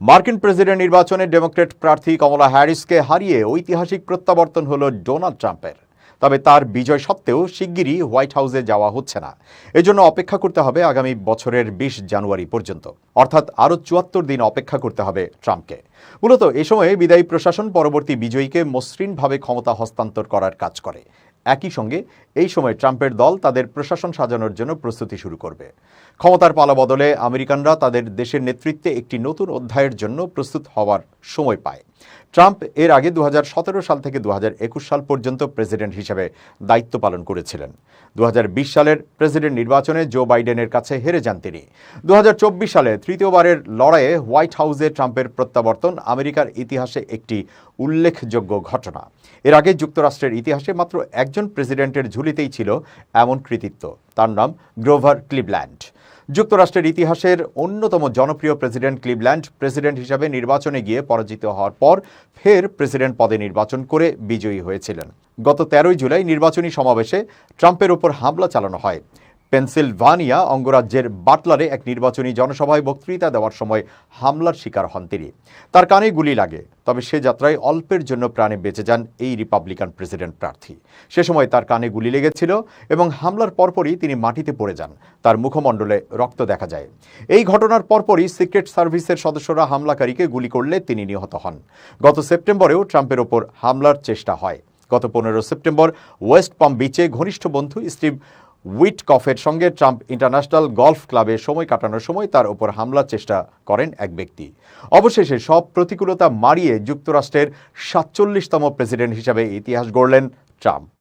মার্কিন প্রেসিডেন্ট নির্বাচনে ডেমোক্র্যাট প্রার্থী কমলা হ্যারিসকে হারিয়ে ঐতিহাসিক প্রত্যাবর্তন হল ডোনাল্ড ট্রাম্পের। তবে তার বিজয় সত্ত্বেও শিগগিরই হোয়াইট হাউসে যাওয়া হচ্ছে না। এজন্য অপেক্ষা করতে হবে আগামী বছরের 20 জানুয়ারি পর্যন্ত, অর্থাৎ আরও 74 দিন অপেক্ষা করতে হবে ট্রাম্পকে। মূলত এ সময়ে বিদায়ী প্রশাসন পরবর্তী বিজয়ীকে মসৃণভাবে ক্ষমতা হস্তান্তর করার কাজ করে। একই সঙ্গে এই সময় ট্রাম্পের দল তাদের প্রশাসন সাজানোর জন্য প্রস্তুতি শুরু করবে। ক্ষমতার পালাবদলে আমেরিকানরা তাদের দেশের নেতৃত্বে একটি নতুন অধ্যায়ের জন্য প্রস্তুত হওয়ার সময় পায়। ট্রাম্প এর আগে 2017 সাল থেকে 2021 সাল পর্যন্ত প্রেসিডেন্ট হিসেবে দায়িত্ব পালন করেছিলেন। 2020 সালের প্রেসিডেন্ট নির্বাচনে জো বাইডেনের কাছে হেরে যান তিনি। 2024 সালে তৃতীয়বারের লড়াইয়ে হোয়াইট হাউসে ট্রাম্পের প্রত্যাবর্তন আমেরিকার ইতিহাসে একটি উল্লেখযোগ্য ঘটনা। এর আগে যুক্তরাষ্ট্রের ইতিহাসে মাত্র একজন প্রেসিডেন্টের ঝুলিতেই ছিল এমন কৃতিত্ব। তার নাম গ্রোভার ক্লিভল্যান্ড। যুক্তরাষ্ট্রের ইতিহাসের অন্যতম জনপ্রিয় প্রেসিডেন্ট ক্লিভল্যান্ড প্রেসিডেন্ট হিসেবে নির্বাচনে গিয়ে পরাজিত হওয়ার পর ফের প্রেসিডেন্ট পদে নির্বাচন করে বিজয়ী হয়েছিলেন। গত 13 জুলাই নির্বাচনী সমাবেশে ট্রাম্পের উপর হামলা চালানো হয়। পেনসিলভানিয়া অঙ্গরাজ্যের বাটলারে এক নির্বাচনী জনসভায় বক্তৃতা দেওয়ার সময় হামলার শিকার হন তিনি। তার কানে গুলি লাগে, তবে সে যাত্রায় অল্পের জন্য প্রাণে বেঁচে যান এই রিপাবলিকান প্রেসিডেন্ট প্রার্থী। সে সময় তার কানে গুলি লেগেছিল এবং হামলার পরপরই তিনি মাটিতে পড়ে যান। তার মুখমণ্ডলে রক্ত দেখা যায়। এই ঘটনার পরপরই সিক্রেট সার্ভিসের সদস্যরা হামলাকারীকে গুলি করলে তিনি নিহত হন। গত সেপ্টেম্বরেও ট্রাম্পের ওপর হামলার চেষ্টা হয়। গত 15 সেপ্টেম্বর ওয়েস্ট পাম বিচে ঘনিষ্ঠ বন্ধু স্টিভ উইটকফের সঙ্গে ট্রাম্প ইন্টারন্যাশনাল গলফ ক্লাবে সময় কাটানোর সময় তার ওপর হামলার চেষ্টা করেন এক ব্যক্তি। অবশেষে সব প্রতিকূলতা মারিয়ে যুক্তরাষ্ট্রের 47তম প্রেসিডেন্ট হিসেবে ইতিহাস গড়লেন ট্রাম্প।